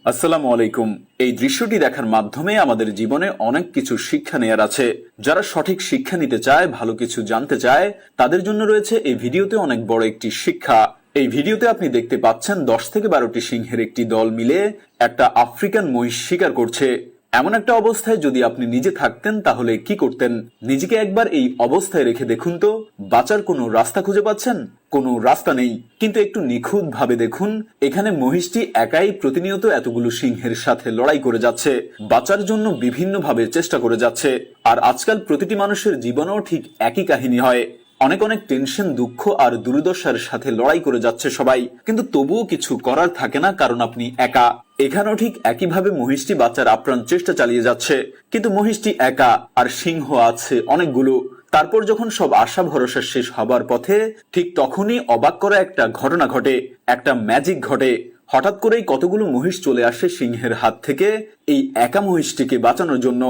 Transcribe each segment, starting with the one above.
আসসালামু আলাইকুম। এই দৃশ্যটি দেখার মাধ্যমে আমাদের জীবনে অনেক কিছু শিক্ষা নেয়ার আছে। যারা সঠিক শিক্ষা নিতে চায়, ভালো কিছু জানতে চায়, তাদের জন্য রয়েছে এই ভিডিওতে অনেক বড় একটি শিক্ষা। এই ভিডিওতে আপনি দেখতে পাচ্ছেন 10 থেকে 12টি সিংহের একটি দল মিলে একটা আফ্রিকান মহিষ শিকার করছে। এমন একটা অবস্থায় যদি আপনি নিজে থাকতেন তাহলে কি করতেন? নিজেকে একবার এই অবস্থায় রেখে দেখুন তো, বাঁচার কোনো রাস্তা খুঁজে পাচ্ছেন? কোনো রাস্তা নেই। কিন্তু একটু নিখুঁত ভাবে দেখুন, এখানে মহিষটি একাই প্রতিনিয়ত এতগুলো সিংহের সাথে লড়াই করে যাচ্ছে, বাঁচার জন্য বিভিন্ন ভাবে চেষ্টা করে যাচ্ছে। আর আজকাল প্রতিটি মানুষের জীবনেও ঠিক একই কাহিনী হয়। অনেক অনেক টেনশন, দুঃখ আর দুর্দশার সাথে লড়াই করে যাচ্ছে সবাই, কিন্তু তবুও কিছু করার থাকে না, কারণ আপনি একা। এখানেও ঠিক একইভাবে মহিষটি বাঁচার আপ্রাণ চেষ্টা চালিয়ে যাচ্ছে, কিন্তু মহিষটি একা আর সিংহ আছে অনেকগুলো। তারপর যখন সব আশা ভরসা শেষ হবার পথে, ঠিক তখনই অবাক করা একটা ঘটনা ঘটে, একটা ম্যাজিক ঘটে। হঠাৎ করেই কতগুলো মহিষ চলে আসে সিংহের হাত থেকে এই একা মহিষটিকে বাঁচানোর জন্য।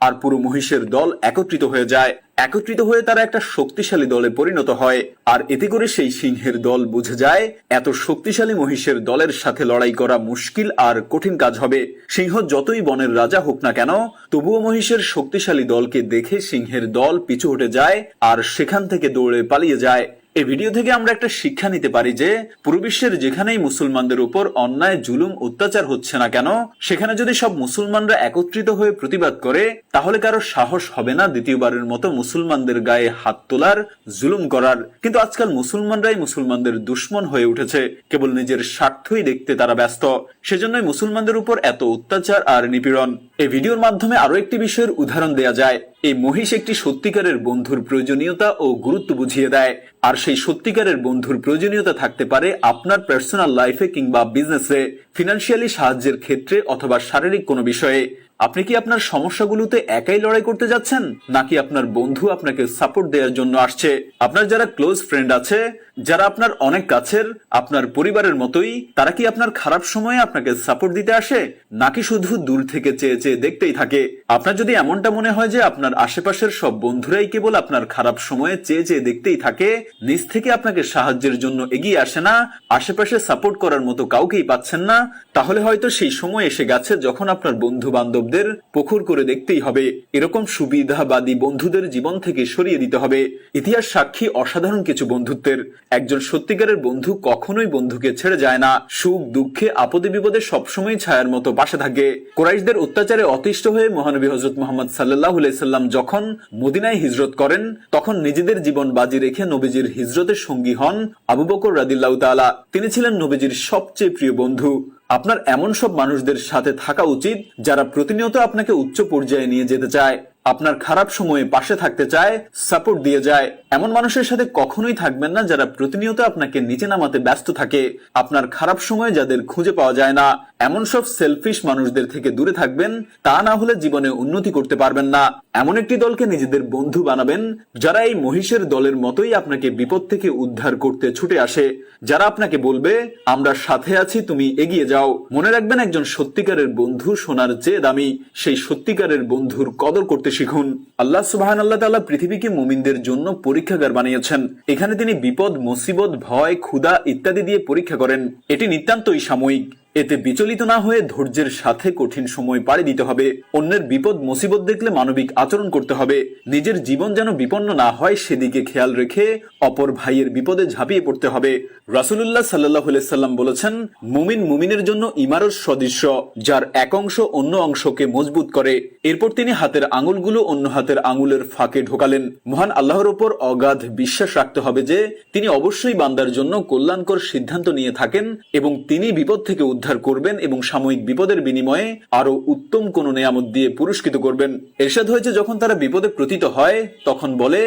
আর পুরো মহিষের দল একত্রিত হয়ে যায়। একত্রিত হয়ে তারা একটা শক্তিশালী দলে পরিণত হয়। আর এতে করে সেই সিংহের দল বুঝে যায় এত শক্তিশালী মহিষের দলের সাথে লড়াই করা মুশকিল আর কঠিন কাজ হবে। সিংহ যতই বনের রাজা হোক না কেন, তবুও মহিষের শক্তিশালী দলকে দেখে সিংহের দল পিছু হটে যায় আর সেখান থেকে দৌড়ে পালিয়ে যায়। এই ভিডিও থেকে আমরা একটা শিক্ষা নিতে পারি যে পুরো বিশ্বের যেখানেই মুসলমানদের উপর অন্যায়, জুলুম, অত্যাচার হচ্ছে না কেন, সেখানে যদি সব মুসলমানরা একত্রিত হয়ে প্রতিবাদ করে, তাহলে কারো সাহস হবে না দ্বিতীয়বারের মতো মুসলমানদের গায়ে হাত তোলার, জুলুম করার। কিন্তু আজকাল মুসলমানরাই মুসলমানদের দুশ্মন হয়ে উঠেছে, কেবল নিজের স্বার্থই দেখতে তারা ব্যস্ত। সেজন্যই মুসলমানদের উপর এত অত্যাচার আর নিপীড়ন। এই ভিডিওর মাধ্যমে আরো একটি বিষয়ের উদাহরণ দেয়া যায়। এই মহিষ একটি সত্যিকারের বন্ধুর প্রয়োজনীয়তা ও গুরুত্ব বুঝিয়ে দেয়। আর সেই সত্যিকারের বন্ধুর প্রয়োজনীয়তা থাকতে পারে আপনার পার্সোনাল লাইফে কিংবা বিজনেসে, ফিনান্সিয়ালি সাহায্যের ক্ষেত্রে অথবা শারীরিক কোনো বিষয়ে। আপনি কি আপনার সমস্যাগুলোতে একাই লড়াই করতে যাচ্ছেন, নাকি আপনার বন্ধু আপনাকে সাপোর্ট দেওয়ার জন্য আসছে? আপনার যারা ক্লোজ ফ্রেন্ড আছে, যারা আপনার অনেক কাছের, আপনার পরিবারের মতোই, তারা কি আপনার খারাপ সময়ে আপনাকে সাপোর্ট দিতে আসে, নাকি শুধু দূর থেকে চেয়ে চেয়ে দেখতেই থাকে? আপনার যদি এমনটা মনে হয় যে আপনার আশেপাশের সব বন্ধুরাই কেবল আপনার খারাপ সময়ে চেয়ে চেয়ে দেখতেই থাকে, নিজ থেকে আপনাকে সাহায্যের জন্য এগিয়ে আসে না, আশেপাশে সাপোর্ট করার মতো কাউকেই পাচ্ছেন না, তাহলে হয়তো সেই সময় এসে গেছে যখন আপনার বন্ধু বান্ধবদের প্রখর করে দেখতেই হবে। এরকম সুবিধাবাদী বন্ধুদের জীবন থেকে সরিয়ে দিতে হবে। ইতিহাস সাক্ষী অসাধারণ কিছু বন্ধুত্বের। একজন সত্যিকারের বন্ধু কখনোই বন্ধুকে ছেড়ে যায় না, সুখ দুঃখে আপদে বিপদে সবসময় ছায়ার মতো পাশে থাকে। কুরাইশদের অত্যাচারে অতিষ্ঠ হয়ে মহানবী হযরত মুহাম্মদ সাল্লাল্লাহু আলাইহি সাল্লাম যখন মদিনায় হিজরত করেন, তখন নিজেদের জীবন বাজি রেখে নবীজির হিজরতের সঙ্গী হন আবু বকর রাদিয়াল্লাহু তাআলা। তিনি ছিলেন নবীজির সবচেয়ে প্রিয় বন্ধু। আপনার এমন সব মানুষদের সাথে থাকা উচিত যারা প্রতিনিয়ত আপনাকে উচ্চ পর্যায়ে নিয়ে যেতে চায়, আপনার খারাপ সময়ে পাশে থাকতে চায়, সাপোর্ট দিয়ে যায়। এমন মানুষের সাথে কখনোই থাকবেন না যারা প্রতিনিয়ত আপনাকে নিচে নামাতে ব্যস্ত থাকে, আপনার খারাপ সময়ে যাদের খুঁজে পাওয়া যায় না। এমন সব সেলফিশ মানুষদের থেকে দূরে থাকবেন, তা না হলে জীবনে উন্নতি করতে পারবেন না। এমন একটি দলকে নিজেদের বন্ধু বানাবেন যারা এই মহিষের দলের মতোই আপনাকে বিপদ থেকে উদ্ধার করতে ছুটে আসে, যারা আপনাকে বলবে আমরা সাথে আছি, তুমি এগিয়ে যাও। মনে রাখবেন, একজন সত্যিকারের বন্ধু সোনার চেয়ে দামি। সেই সত্যিকারের বন্ধুর কদর করতে শিখুন। আল্লাহ সুবহানাহু ওয়া তাআলা পৃথিবীকে মুমিনদের জন্য পরীক্ষাগার বানিয়েছেন। এখানে তিনি বিপদ, মুসিবত, ভয়, ক্ষুধা ইত্যাদি দিয়ে পরীক্ষা করেন। এটি নিতান্তই সাময়িক। এতে বিচলিত না হয়ে ধৈর্যের সাথে কঠিন সময় পাড়ি দিতে হবে। অন্যের বিপদ মুসিবত দেখলে মানবিক আচরণ করতে হবে। নিজের জীবন যেন বিপন্ন না হয় সেদিকে খেয়াল রেখে অপর ভাইয়ের বিপদে ঝাঁপিয়ে পড়তে হবে। রাসূলুল্লাহ সাল্লাল্লাহু আলাইহি সাল্লাম বলেছেন, মুমিন মুমিনের জন্য ইমারত সদৃশ্য, যার এক অংশ অন্য অংশকে মজবুত করে। এরপর তিনি হাতের আঙুলগুলো অন্য হাতের আঙুলের ফাঁকে ঢোকালেন। মহান আল্লাহর উপর অগাধ বিশ্বাস রাখতে হবে যে তিনি অবশ্যই বান্দার জন্য কল্যাণকর সিদ্ধান্ত নিয়ে থাকেন এবং তিনি বিপদ থেকে উদ্ধার করবেন এবং সাময়িক বিপদের বিনিময়ে আরো উত্তম কোন নেয়ামত দিয়ে পুরস্কৃত করবেন। এরশাদ হয়েছে, যখন তারা বিপদে পতিত হয় তখন বলে,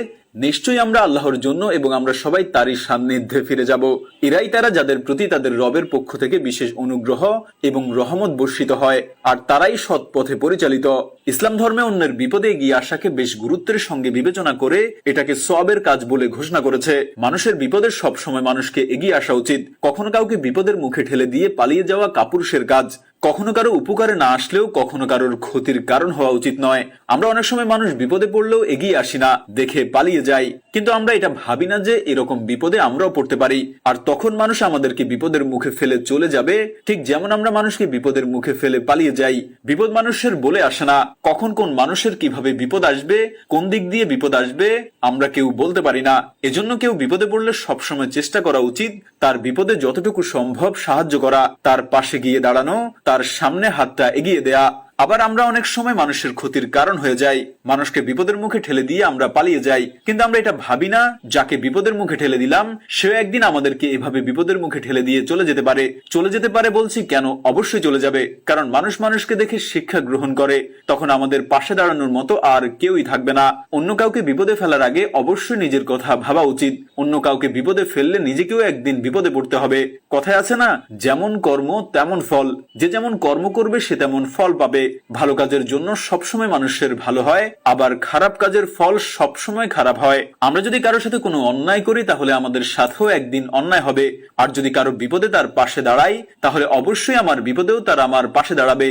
নিশ্চয়ই আমরা আল্লাহর জন্য এবং আমরা সবাই তারই সান্নিধ্যে ফিরে যাব। এরাই তারা যাদের প্রতি তাদের রবের পক্ষ থেকে বিশেষ অনুগ্রহ এবং রহমত বর্ষিত হয়, আর তারাই সৎ পথে পরিচালিত। ইসলাম ধর্মে অন্যের বিপদে এগিয়ে আসাকে বেশ গুরুত্বের সঙ্গে বিবেচনা করে এটাকে সওয়াবের কাজ বলে ঘোষণা করেছে। মানুষের বিপদের সবসময় মানুষকে এগিয়ে আসা উচিত। কখনো কাউকে বিপদের মুখে ঠেলে দিয়ে পালিয়ে যাওয়া কাপুরুষের কাজ। কখনো কারো উপকারে না আসলেও কখনো কারোর ক্ষতির কারণ হওয়া উচিত নয়। আমরা অনেক সময় মানুষ বিপদে পড়লেও এগিয়ে আসি না, দেখে পালিয়ে যাই, কিন্তু আমরা এটা ভাবি না যে এরকম বিপদে আমরাও পড়তে পারি, আর তখন মানুষ আমাদেরকে বিপদের মুখে ফেলে চলে যাবে, ঠিক যেমন আমরা মানুষকে বিপদের মুখে ফেলে পালিয়ে যাই। বিপদ মানুষের বলে আসে না, কখন কোন মানুষের কিভাবে বিপদ আসবে, কোন দিক দিয়ে বিপদ আসবে আমরা কেউ বলতে পারি না। এজন্য কেউ বিপদে পড়লে সবসময় চেষ্টা করা উচিত তার বিপদে যতটুকু সম্ভব সাহায্য করা, তার পাশে গিয়ে দাঁড়ানো, তার সামনে হাতটা এগিয়ে দেয়া। আবার আমরা অনেক সময় মানুষের ক্ষতির কারণ হয়ে যাই, মানুষকে বিপদের মুখে ঠেলে দিয়ে আমরা পালিয়ে যাই, কিন্তু আমরা এটা ভাবি না যাকে বিপদের মুখে ঠেলে দিলাম সেও একদিন আমাদেরকে এভাবে বিপদের মুখে ঠেলে দিয়ে চলে যেতে পারে বলছি কেন, অবশ্যই চলে যাবে, কারণ মানুষ মানুষকে দেখে শিক্ষা গ্রহণ করে, তখন আমাদের পাশে দাঁড়ানোর মতো আর কেউই থাকবে না। অন্য কাউকে বিপদে ফেলার আগে অবশ্যই নিজের কথা ভাবা উচিত, অন্য কাউকে বিপদে ফেললে নিজেকেও একদিন বিপদে পড়তে হবে। কথায় আছে না, যেমন কর্ম তেমন ফল, যে যেমন কর্ম করবে সে তেমন ফল পাবে। ভালো কাজের জন্য সবসময় মানুষের ভালো হয়, আবার খারাপ কাজের ফল সবসময় খারাপ হয়। আমরা যদি কারোর সাথে কোনো অন্যায় করি তাহলে আমাদের সাথেও একদিন অন্যায় হবে, আর যদি কারো বিপদে তার পাশে দাঁড়াই তাহলে অবশ্যই আমার বিপদেও তার আমার পাশে দাঁড়াবে।